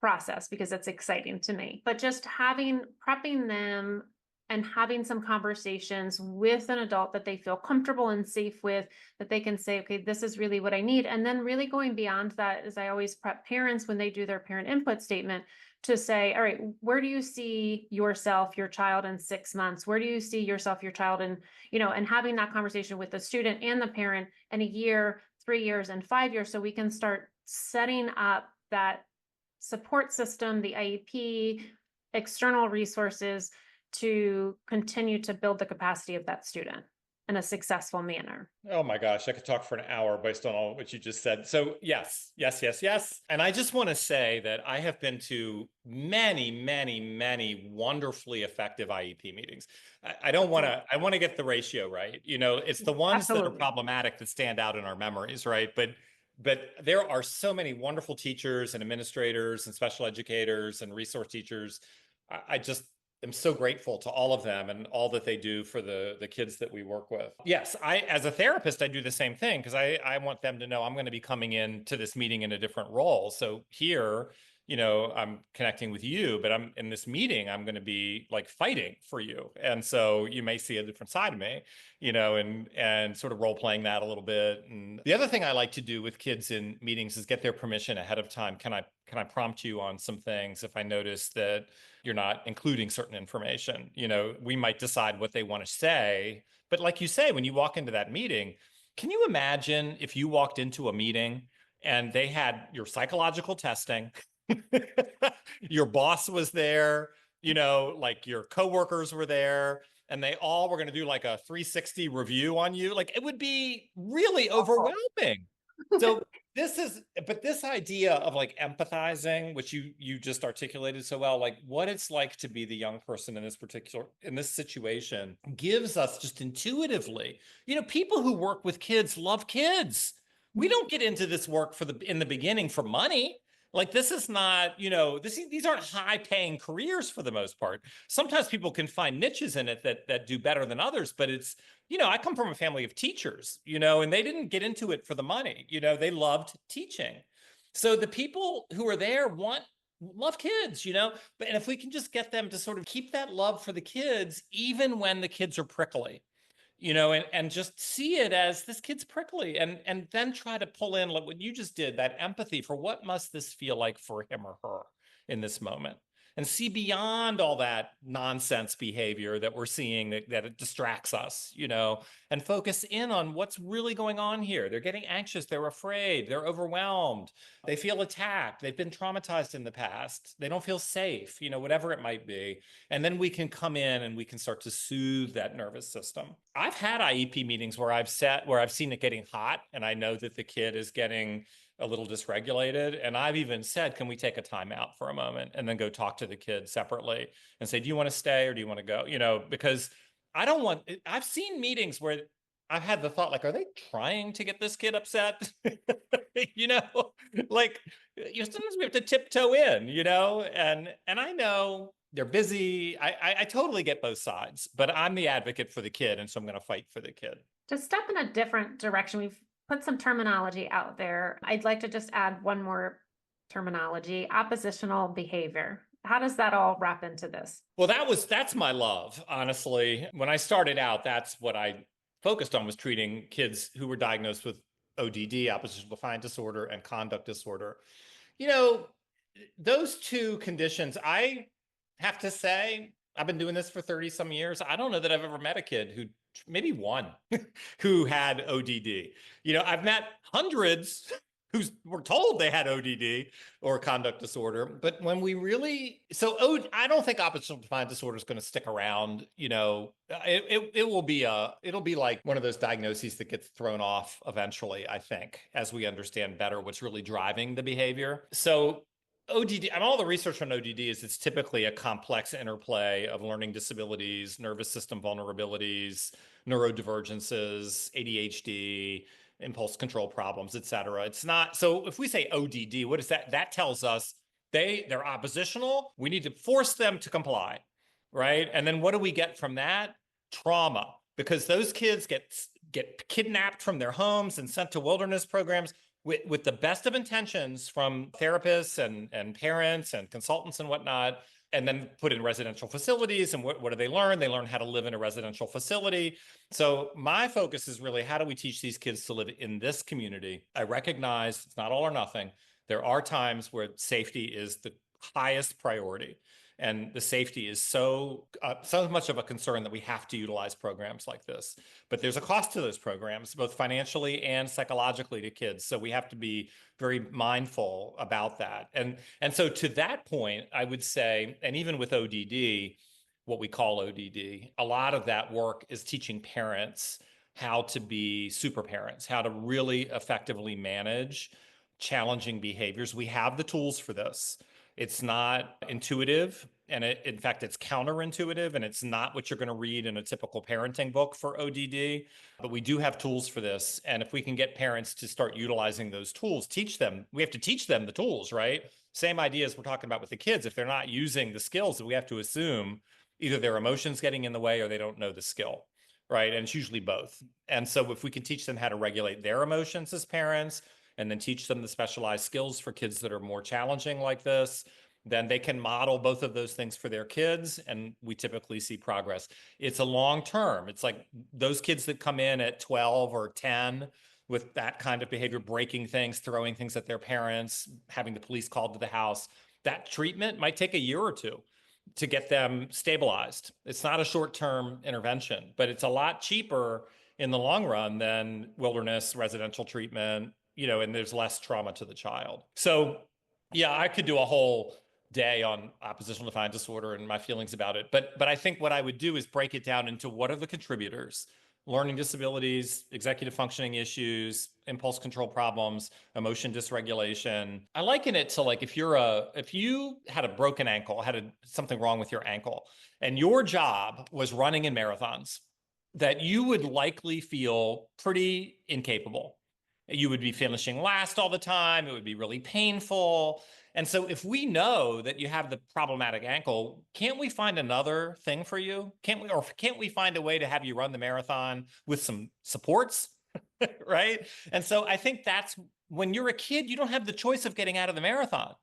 process because it's exciting to me. But just prepping them and having some conversations with an adult that they feel comfortable and safe with, that they can say, okay, this is really what I need. And then really going beyond that is I always prep parents when they do their parent input statement to say, all right, where do you see yourself, your child in 6 months? Where do you see yourself, your child in, and having that conversation with the student and the parent in a year, 3 years, and 5 years, so we can start setting up that support system, the IEP, external resources to continue to build the capacity of that student in a successful manner. Oh my gosh, I could talk for an hour based on all what you just said. So yes, yes, yes, yes. And I just want to say that I have been to many, many, many wonderfully effective IEP meetings. I don't want to, I want to get the ratio right. It's the ones that are Absolutely. problematic that stand out in our memories, right? But there are so many wonderful teachers and administrators and special educators and resource teachers. I just am so grateful to all of them and all that they do for the kids that we work with. Yes, as a therapist, I do the same thing because I want them to know I'm going to be coming in to this meeting in a different role. So here, I'm connecting with you, but I'm in this meeting, I'm going to be like fighting for you. And so you may see a different side of me, and sort of role playing that a little bit. And the other thing I like to do with kids in meetings is get their permission ahead of time. Can I prompt you on some things if I notice that you're not including certain information? We might decide what they want to say, but like you say, when you walk into that meeting, can you imagine if you walked into a meeting and they had your psychological testing, your boss was there, like your coworkers were there, and they all were going to do like a 360 review on you? Like it would be really overwhelming. So this idea of like empathizing, which you just articulated so well, like what it's like to be the young person in this situation, gives us just intuitively, people who work with kids love kids. We don't get into this work in the beginning for money. Like this is not, these aren't high paying careers for the most part. Sometimes people can find niches in it that do better than others, but it's, I come from a family of teachers, and they didn't get into it for the money. They loved teaching. So the people who are there love kids, and if we can just get them to sort of keep that love for the kids, even when the kids are prickly, and just see it as this kid's prickly, and then try to pull in like what you just did, that empathy for what must this feel like for him or her in this moment, and see beyond all that nonsense behavior that we're seeing that it distracts us, and focus in on what's really going on here. They're getting anxious, they're afraid, they're overwhelmed, they feel attacked, they've been traumatized in the past, they don't feel safe, whatever it might be. And then we can come in and we can start to soothe that nervous system. I've had IEP meetings where I've seen it getting hot and I know that the kid is getting a little dysregulated. And I've even said, can we take a time out for a moment and then go talk to the kid separately and say, do you want to stay or do you want to go? Because I've seen meetings where I've had the thought, like, are they trying to get this kid upset? you know, like, sometimes we have to tiptoe in, and I know they're busy. I totally get both sides, but I'm the advocate for the kid. And so I'm going to fight for the kid. To step in a different direction, we've put some terminology out there. I'd like to just add one more terminology: oppositional behavior. How does that all wrap into this? Well, that's my love, honestly. When I started out, that's what I focused on, was treating kids who were diagnosed with ODD, oppositional defiant disorder, and conduct disorder. Those two conditions, I have to say, I've been doing this for 30 some years. I don't know that I've ever met a kid who, maybe one, who had ODD. I've met hundreds who were told they had ODD or conduct disorder. But when we really, I don't think oppositional defiant disorder is going to stick around. It'll be like one of those diagnoses that gets thrown off eventually, I think, as we understand better what's really driving the behavior. So ODD, and all the research on ODD is it's typically a complex interplay of learning disabilities, nervous system vulnerabilities, neurodivergences, ADHD, impulse control problems, et cetera. It's not, so if we say ODD, what is that? That tells us they're oppositional. We need to force them to comply, right? And then what do we get from that? Trauma, because those kids get kidnapped from their homes and sent to wilderness programs with the best of intentions from therapists and parents and consultants and whatnot, and then put in residential facilities. And what do they learn? They learn how to live in a residential facility. So my focus is really, how do we teach these kids to live in this community? I recognize it's not all or nothing. There are times where safety is the highest priority. And the safety is so much of a concern that we have to utilize programs like this. But there's a cost to those programs, both financially and psychologically to kids. So we have to be very mindful about that. And so to that point, I would say, and even with ODD, what we call ODD, a lot of that work is teaching parents how to be super parents, how to really effectively manage challenging behaviors. We have the tools for this. It's not intuitive, and in fact, it's counterintuitive, and it's not what you're going to read in a typical parenting book for ODD. But we do have tools for this, and if we can get parents to start utilizing those tools, teach them. We have to teach them the tools, right? Same ideas we're talking about with the kids. If they're not using the skills, we have to assume either their emotions getting in the way or they don't know the skill, right? And it's usually both. And so if we can teach them how to regulate their emotions as parents, and then teach them the specialized skills for kids that are more challenging like this, then they can model both of those things for their kids, and we typically see progress. It's a long term. It's like those kids that come in at 12 or 10 with that kind of behavior, breaking things, throwing things at their parents, having the police called to the house, that treatment might take a year or two to get them stabilized. It's not a short-term intervention, but it's a lot cheaper in the long run than wilderness residential treatment, and there's less trauma to the child. So yeah, I could do a whole day on oppositional defiant disorder and my feelings about it. But I think what I would do is break it down into what are the contributors: learning disabilities, executive functioning issues, impulse control problems, emotion dysregulation. I liken it to like if you had a broken ankle, something wrong with your ankle, and your job was running in marathons, that you would likely feel pretty incapable. You would be finishing last all the time. It would be really painful. And so if we know that you have the problematic ankle, can't we find another thing for you? Can't we find a way to have you run the marathon with some supports? Right? And so I think that's when you're a kid, you don't have the choice of getting out of the marathon.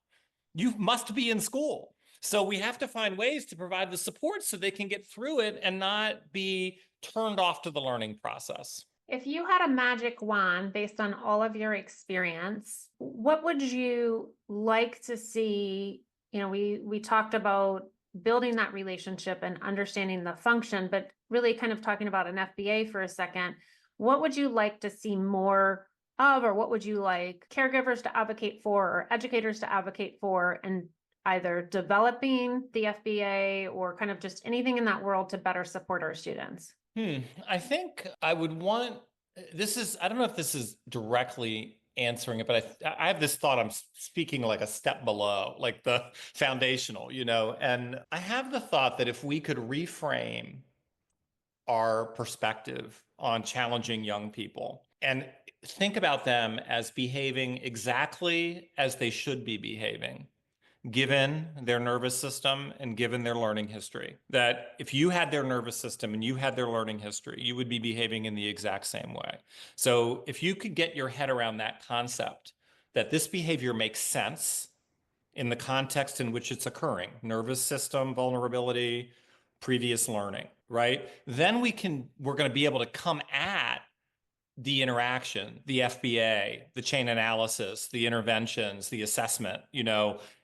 You must be in school. So we have to find ways to provide the support so they can get through it and not be turned off to the learning process. If you had a magic wand based on all of your experience, what would you like to see? We talked about building that relationship and understanding the function, but really kind of talking about an FBA for a second. What would you like to see more of, or what would you like caregivers to advocate for or educators to advocate for, and either developing the FBA or kind of just anything in that world to better support our students? I think I would want, I don't know if this is directly answering it, but I have this thought I'm speaking like a step below, like the foundational, and I have the thought that if we could reframe our perspective on challenging young people and think about them as behaving exactly as they should be behaving, given their nervous system and given their learning history. That if you had their nervous system and you had their learning history, you would be behaving in the exact same way. So if you could get your head around that concept, that this behavior makes sense in the context in which it's occurring, nervous system vulnerability, previous learning, right? Then we're going to be able to come at the interaction, the FBA, the chain analysis, the interventions, the assessment,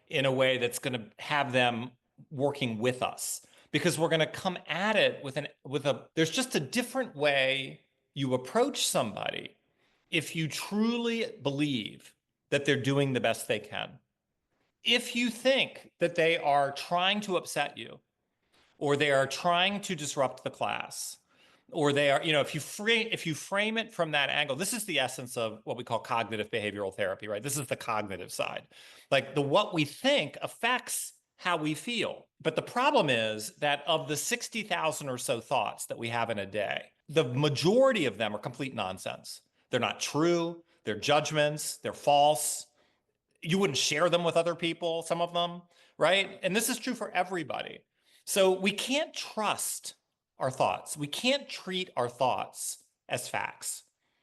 in a way that's going to have them working with us. because we're going to come at it there's just a different way you approach somebody if you truly believe that they're doing the best they can. If you think that they are trying to upset you, or they are trying to disrupt the class, or they are, if you frame it from that angle, this is the essence of what we call cognitive behavioral therapy, right? This is the cognitive side. Like what we think affects how we feel. But the problem is that of the 60,000 or so thoughts that we have in a day, the majority of them are complete nonsense. They're not true. They're judgments. They're false. You wouldn't share them with other people, some of them, right? And this is true for everybody. So we can't trust our thoughts. We can't treat our thoughts as facts.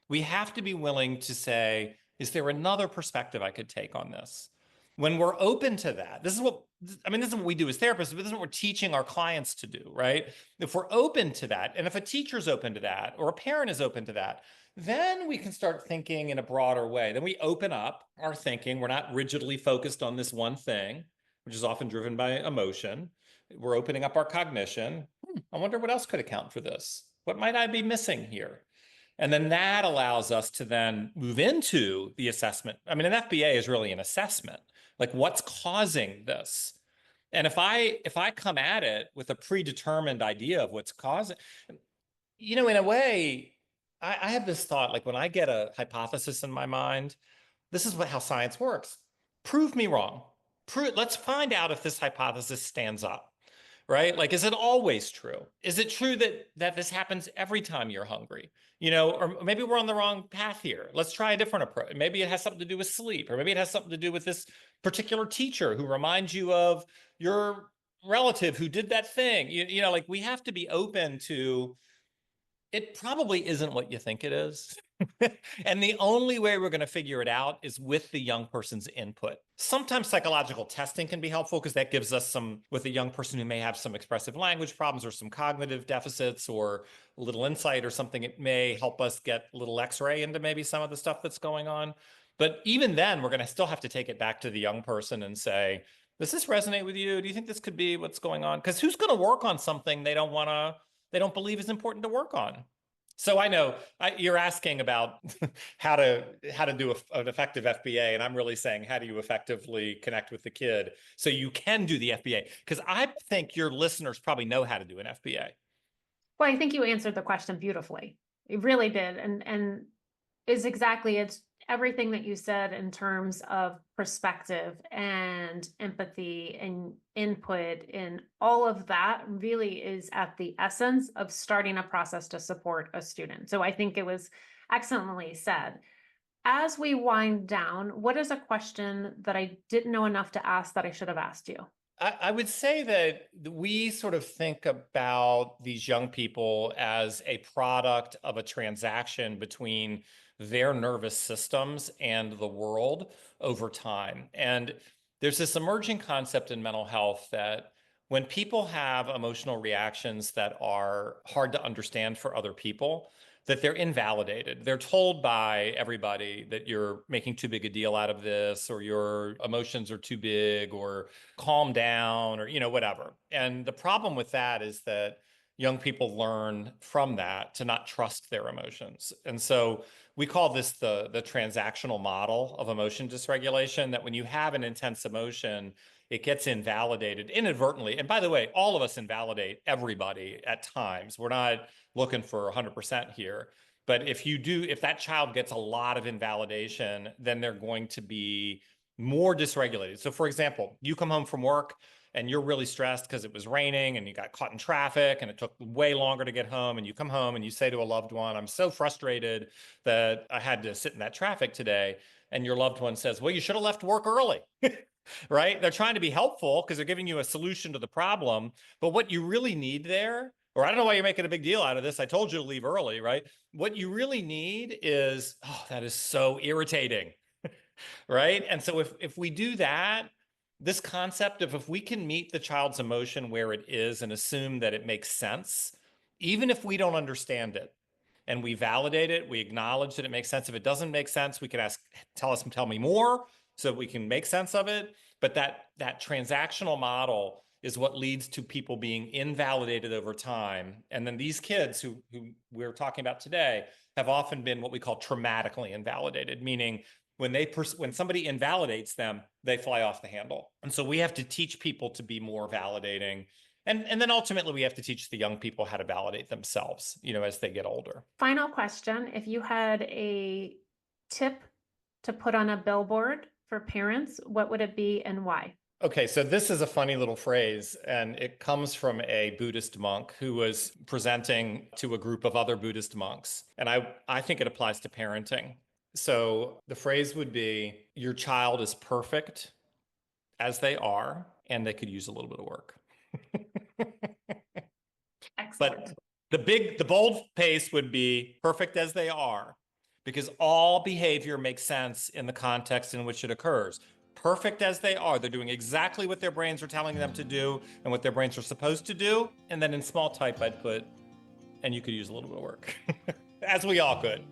We have to be willing to say, is there another perspective I could take on this? When we're open to that, this is what we do as therapists, but this is what we're teaching our clients to do, right? If we're open to that, and if a teacher's open to that, or a parent is open to that, then we can start thinking in a broader way. Then we open up our thinking. We're not rigidly focused on this one thing, which is often driven by emotion. We're opening up our cognition. I wonder what else could account for this. What might I be missing here? And then that allows us to then move into the assessment. I mean, an FBA is really an assessment. Like, what's causing this? And if I come at it with a predetermined idea of what's causing, in a way, I have this thought, like when I get a hypothesis in my mind, this is how science works. Prove me wrong. Let's find out if this hypothesis stands up, right? Like, is it always true? Is it true that this happens every time you're hungry? Or maybe we're on the wrong path here. Let's try a different approach. Maybe it has something to do with sleep, or maybe it has something to do with this particular teacher who reminds you of your relative who did that thing. Like we have to be open to it probably isn't what you think it is. And the only way we're going to figure it out is with the young person's input. Sometimes psychological testing can be helpful because that gives us with a young person who may have some expressive language problems or some cognitive deficits or a little insight or something, it may help us get a little x-ray into maybe some of the stuff that's going on. But even then, we're going to still have to take it back to the young person and say, does this resonate with you? Do you think this could be what's going on? Because who's going to work on something they don't believe is important to work on? So I know you're asking about how to do an effective FBA, and I'm really saying, how do you effectively connect with the kid so you can do the FBA? Because I think your listeners probably know how to do an FBA. Well, I think you answered the question beautifully. It really did. And it's everything that you said in terms of perspective and empathy and input, and all of that really is at the essence of starting a process to support a student. So I think it was excellently said. As we wind down, what is a question that I didn't know enough to ask that I should have asked you? I would say that we sort of think about these young people as a product of a transaction between their nervous systems and the world over time. And there's this emerging concept in mental health that when people have emotional reactions that are hard to understand for other people, that they're invalidated. They're told by everybody that you're making too big a deal out of this, or your emotions are too big, or calm down, or, whatever. And the problem with that is that young people learn from that to not trust their emotions. And so we call this the transactional model of emotion dysregulation, that when you have an intense emotion, it gets invalidated inadvertently. And by the way, all of us invalidate everybody at times. We're not looking for 100% here. But if that child gets a lot of invalidation, then they're going to be more dysregulated. So for example, you come home from work and you're really stressed because it was raining and you got caught in traffic and it took way longer to get home, and you come home and you say to a loved one, I'm so frustrated that I had to sit in that traffic today. And your loved one says, well, you should have left work early. Right? They're trying to be helpful because they're giving you a solution to the problem. But what you really need there, or I don't know why you're making a big deal out of this, I told you to leave early, right? What you really need is, oh, that is so irritating, right? And so if we do that, this concept of if we can meet the child's emotion where it is and assume that it makes sense, even if we don't understand it, and we validate it, we acknowledge that it makes sense. If it doesn't make sense, we can tell me more so we can make sense of it. But that transactional model is what leads to people being invalidated over time. And then these kids who we're talking about today have often been what we call traumatically invalidated, meaning when somebody invalidates them, they fly off the handle. And so we have to teach people to be more validating. And then ultimately we have to teach the young people how to validate themselves, as they get older. Final question. If you had a tip to put on a billboard for parents, what would it be and why? Okay, so this is a funny little phrase, and it comes from a Buddhist monk who was presenting to a group of other Buddhist monks. And I think it applies to parenting. So the phrase would be, your child is perfect as they are, and they could use a little bit of work. Excellent. But the bold pace would be perfect as they are, because all behavior makes sense in the context in which it occurs. Perfect as they are, they're doing exactly what their brains are telling them to do and what their brains are supposed to do. And then in small type, I'd put, and you could use a little bit of work, as we all could.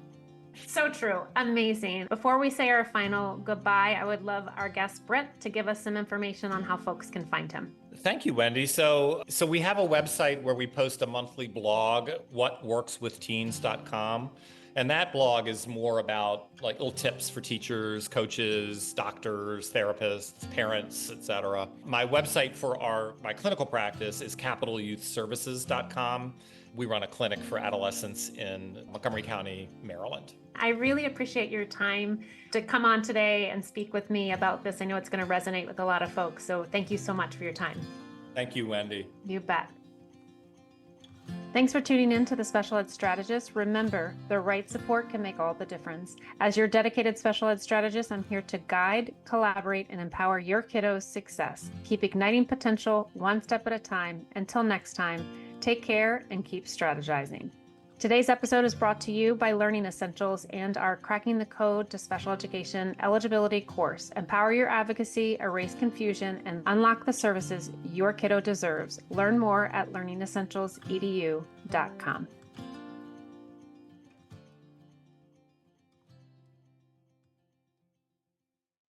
So true. Amazing. Before we say our final goodbye, I would love our guest Britt to give us some information on how folks can find him. Thank you, Wendy. So we have a website where we post a monthly blog, whatworkswithteens.com. And that blog is more about like little tips for teachers, coaches, doctors, therapists, parents, etc. My website for my clinical practice is capitalyouthservices.com. We run a clinic for adolescents in Montgomery County, Maryland. I really appreciate your time to come on today and speak with me about this. I know it's going to resonate with a lot of folks. So thank you so much for your time. Thank you, Wendy. You bet. Thanks for tuning in to The Special Ed Strategist. Remember, the right support can make all the difference. As your dedicated special ed strategist, I'm here to guide, collaborate, and empower your kiddos' success. Keep igniting potential one step at a time. Until next time, take care and keep strategizing. Today's episode is brought to you by Learning Essentials and our Cracking the Code to Special Education eligibility course. Empower your advocacy, erase confusion, and unlock the services your kiddo deserves. Learn more at learningessentialsedu.com.